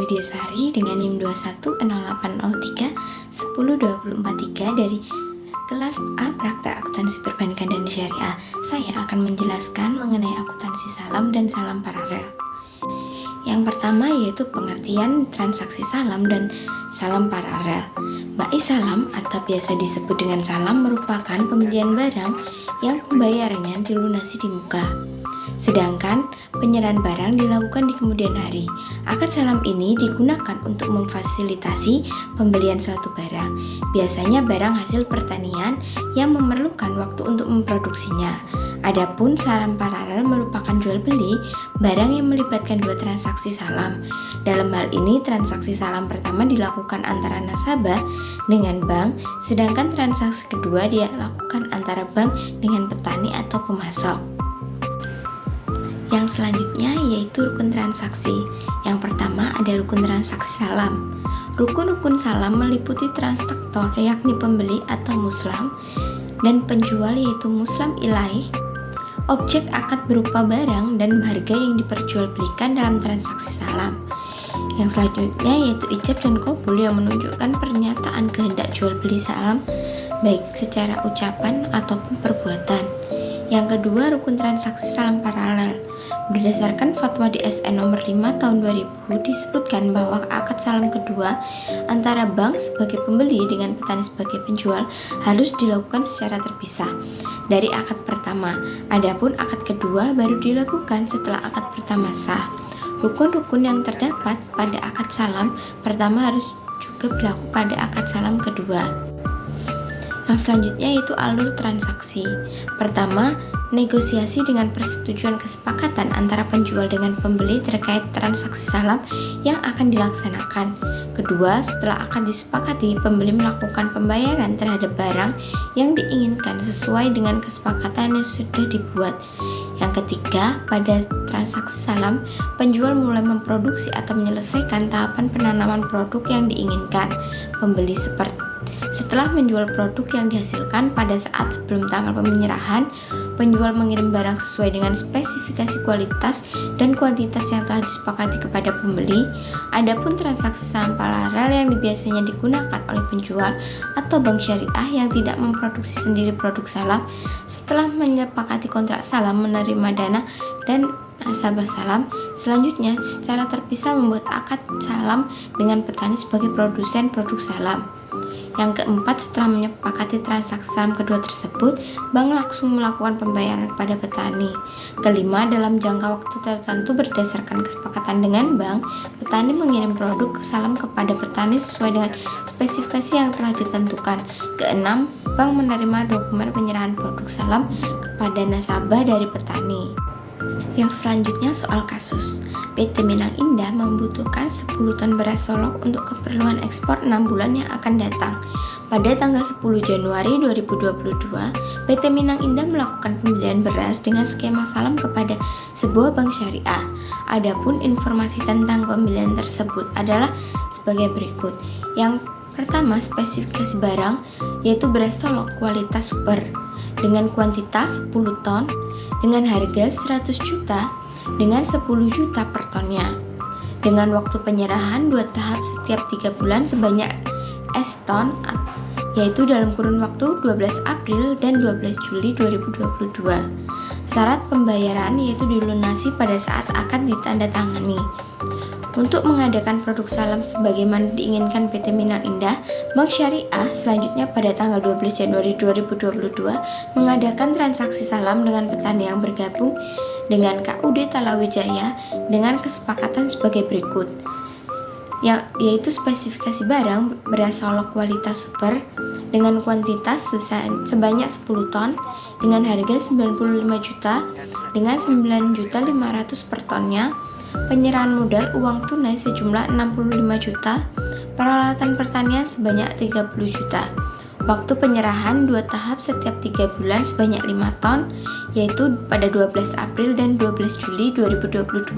Widyasari dengan NIM 210803 dari kelas A Praktek Akuntansi Perbankan dan Syariah. Saya akan menjelaskan mengenai akuntansi salam dan salam paralel. Yang pertama yaitu pengertian transaksi salam dan salam paralel. Bai salam atau biasa disebut dengan salam merupakan pembelian barang yang pembayarannya dilunasi di muka, sedangkan penyerahan barang dilakukan di kemudian hari. Akad salam ini digunakan untuk memfasilitasi pembelian suatu barang, biasanya barang hasil pertanian yang memerlukan waktu untuk memproduksinya. Adapun salam paralel merupakan jual beli barang yang melibatkan dua transaksi salam. Dalam hal ini, transaksi salam pertama dilakukan antara nasabah dengan bank, sedangkan transaksi kedua dilakukan antara bank dengan petani atau pemasok. Yang selanjutnya yaitu rukun transaksi. Yang pertama ada rukun transaksi salam. Rukun-rukun salam meliputi transaktor yakni pembeli atau muslam dan penjual yaitu muslam ilaih. Objek akad berupa barang dan harga yang diperjualbelikan dalam transaksi salam. Yang selanjutnya yaitu ijab dan qabul yang menunjukkan pernyataan kehendak jual beli salam baik secara ucapan ataupun perbuatan. Yang kedua, rukun transaksi salam paralel. Berdasarkan fatwa DSN nomor 5 tahun 2000 disebutkan bahwa akad salam kedua antara bank sebagai pembeli dengan petani sebagai penjual harus dilakukan secara terpisah dari akad pertama. Adapun akad kedua baru dilakukan setelah akad pertama sah. Rukun-rukun yang terdapat pada akad salam pertama harus juga berlaku pada akad salam kedua. Yang selanjutnya yaitu alur transaksi. Pertama, negosiasi dengan persetujuan kesepakatan antara penjual dengan pembeli terkait transaksi salam yang akan dilaksanakan. Kedua, setelah akan disepakati, pembeli melakukan pembayaran terhadap barang yang diinginkan sesuai dengan kesepakatan yang sudah dibuat. Yang ketiga, pada transaksi salam, penjual mulai memproduksi atau menyelesaikan tahapan penanaman produk yang diinginkan pembeli setelah menjual produk yang dihasilkan pada saat sebelum tanggal penyerahan, penjual mengirim barang sesuai dengan spesifikasi kualitas dan kuantitas yang telah disepakati kepada pembeli. Adapun transaksi salam paralel yang biasanya digunakan oleh penjual atau bank syariah yang tidak memproduksi sendiri produk salam, setelah menyepakati kontrak salam menerima dana dan nasabah salam, selanjutnya secara terpisah membuat akad salam dengan petani sebagai produsen produk salam. Yang keempat, setelah menyepakati transaksi salam kedua tersebut, bank langsung melakukan pembayaran kepada petani. Kelima, dalam jangka waktu tertentu berdasarkan kesepakatan dengan bank, petani mengirim produk salam kepada petani sesuai dengan spesifikasi yang telah ditentukan. Keenam, bank menerima dokumen penyerahan produk salam kepada nasabah dari petani. Yang selanjutnya soal kasus. PT Minang Indah membutuhkan 10 ton beras Solok untuk keperluan ekspor 6 bulan yang akan datang. Pada tanggal 10 Januari 2022, PT Minang Indah melakukan pembelian beras dengan skema salam kepada sebuah bank syariah. Adapun informasi tentang pembelian tersebut adalah sebagai berikut. Yang pertama, spesifikasi barang yaitu beras Solok kualitas super dengan kuantitas 10 ton dengan harga 100 juta dengan 10 juta per tonnya, dengan waktu penyerahan 2 tahap setiap 3 bulan sebanyak S ton, yaitu dalam kurun waktu 12 April dan 12 Juli 2022. Syarat pembayaran yaitu dilunasi pada saat akad ditandatangani. Untuk mengadakan produk salam sebagaimana diinginkan PT Minang Indah, Bank Syariah selanjutnya pada tanggal 12 Januari 2022 mengadakan transaksi salam dengan petani yang bergabung dengan KUD Talawijaya dengan kesepakatan sebagai berikut, yaitu spesifikasi barang beras Solok kualitas super dengan kuantitas sebanyak 10 ton dengan harga 95 juta dengan 9.500.000 per tonnya, penyerahan modal uang tunai sejumlah 65 juta, peralatan pertanian sebanyak 30 juta. Waktu penyerahan 2 tahap setiap 3 bulan sebanyak 5 ton, yaitu pada 12 April dan 12 Juli 2022.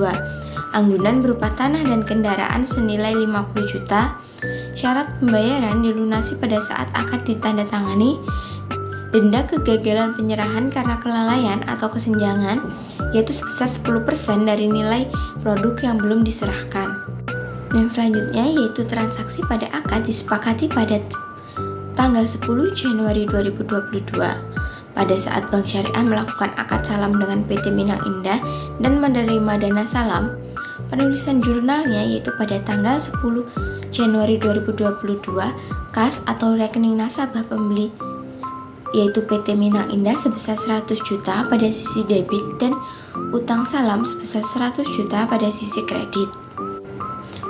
Anggunan berupa tanah dan kendaraan senilai 50 juta. Syarat pembayaran dilunasi pada saat akad ditandatangani. Denda kegagalan penyerahan karena kelalaian atau kesenjangan yaitu sebesar 10% dari nilai produk yang belum diserahkan. Yang selanjutnya yaitu transaksi pada akad disepakati pada tanggal 10 Januari 2022. Pada saat Bank Syariah melakukan akad salam dengan PT Minang Indah dan menerima dana salam, penulisan jurnalnya yaitu pada tanggal 10 Januari 2022, kas atau rekening nasabah pembeli yaitu PT Minang Indah sebesar 100 juta pada sisi debit dan utang salam sebesar 100 juta pada sisi kredit.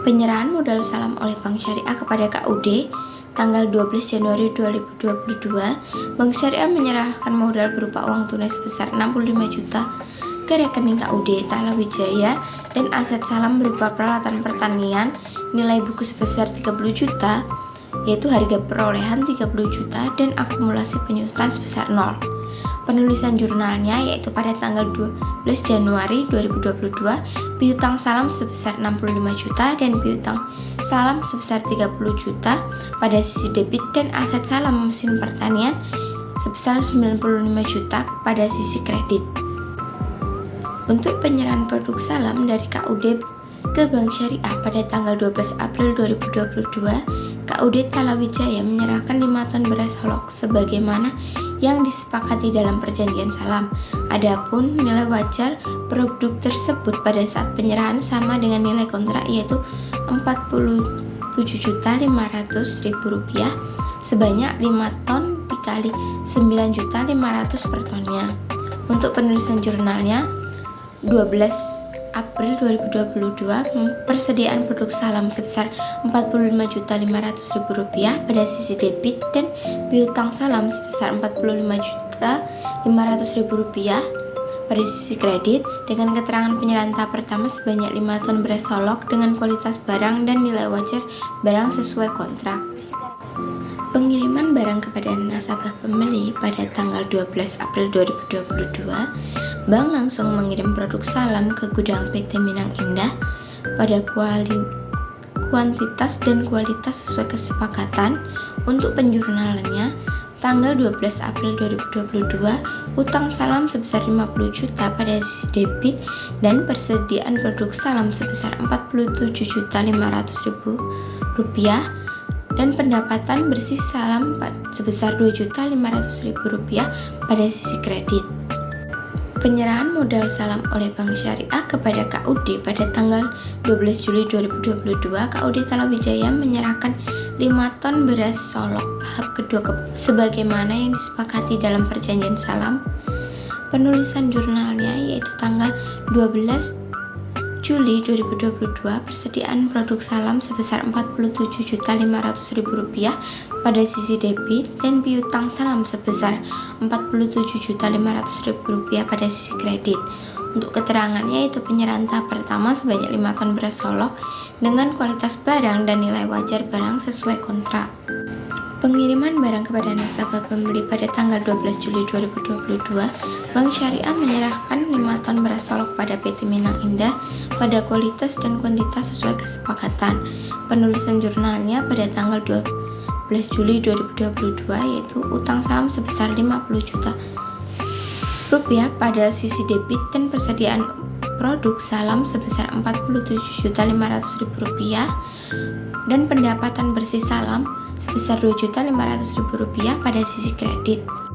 Penyerahan modal salam oleh Bank Syariah kepada KUD tanggal 12 Januari 2022, Bank Syariah menyerahkan modal berupa uang tunai sebesar 65 juta ke rekening KUD Talawijaya dan aset salam berupa peralatan pertanian nilai buku sebesar 30 juta, yaitu harga perolehan 30 juta dan akumulasi penyusutan sebesar 0. Penulisan jurnalnya yaitu pada tanggal 12 Januari 2022, piutang salam sebesar 65 juta dan piutang salam sebesar 30 juta pada sisi debit dan aset salam mesin pertanian sebesar 95 juta pada sisi kredit. Untuk penyerahan produk salam dari KUD ke Bank Syariah pada tanggal 12 April 2022, KUD Talawijaya menyerahkan 5 ton beras Solok sebagaimana yang disepakati dalam perjanjian salam. Adapun nilai wajar produk tersebut pada saat penyerahan sama dengan nilai kontrak yaitu Rp47.500.000 sebanyak 5 ton dikali 9.500.000 per tonnya. Untuk penulisan jurnalnya 12 April 2022, persediaan produk salam sebesar Rp45.500.000 pada sisi debit dan piutang salam sebesar Rp45.500.000 pada sisi kredit dengan keterangan penyerahan tahap pertama sebanyak 5 ton beras Solok dengan kualitas barang dan nilai wajar barang sesuai kontrak. Pengiriman barang kepada nasabah pembeli pada tanggal 12 April 2022, Bank langsung mengirim produk salam ke gudang PT Minang Indah pada kuantitas dan kualitas sesuai kesepakatan. Untuk penjurnalannya tanggal 12 April 2022, utang salam sebesar 50 juta pada sisi debit dan persediaan produk salam sebesar Rp47.500.000 dan pendapatan bersih salam sebesar Rp2.500.000 pada sisi kredit. Penyerahan modal salam oleh Bank Syariah kepada KUD pada tanggal 12 Juli 2022, KUD Talawijaya menyerahkan 5 ton beras Solok tahap kedua sebagaimana yang disepakati dalam perjanjian salam. Penulisan jurnalnya yaitu tanggal 12 Juli 2022, persediaan produk salam sebesar Rp47.500.000 pada sisi debit dan piutang salam sebesar Rp47.500.000 pada sisi kredit. Untuk keterangannya yaitu penyerahan tahap pertama sebanyak 5 ton beras Solok dengan kualitas barang dan nilai wajar barang sesuai kontrak. Pengiriman barang kepada nasabah pembeli pada tanggal 12 Juli 2022, Bank Syariah menyerahkan 5 ton beras Solok pada PT Minang Indah pada kualitas dan kuantitas sesuai kesepakatan. Penulisan jurnalnya pada tanggal 12 Juli 2022 yaitu utang salam sebesar 50 juta rupiah pada sisi debit dan persediaan produk salam sebesar Rp47.500.000 dan pendapatan bersih salam sebesar Rp2.500.000 pada sisi kredit.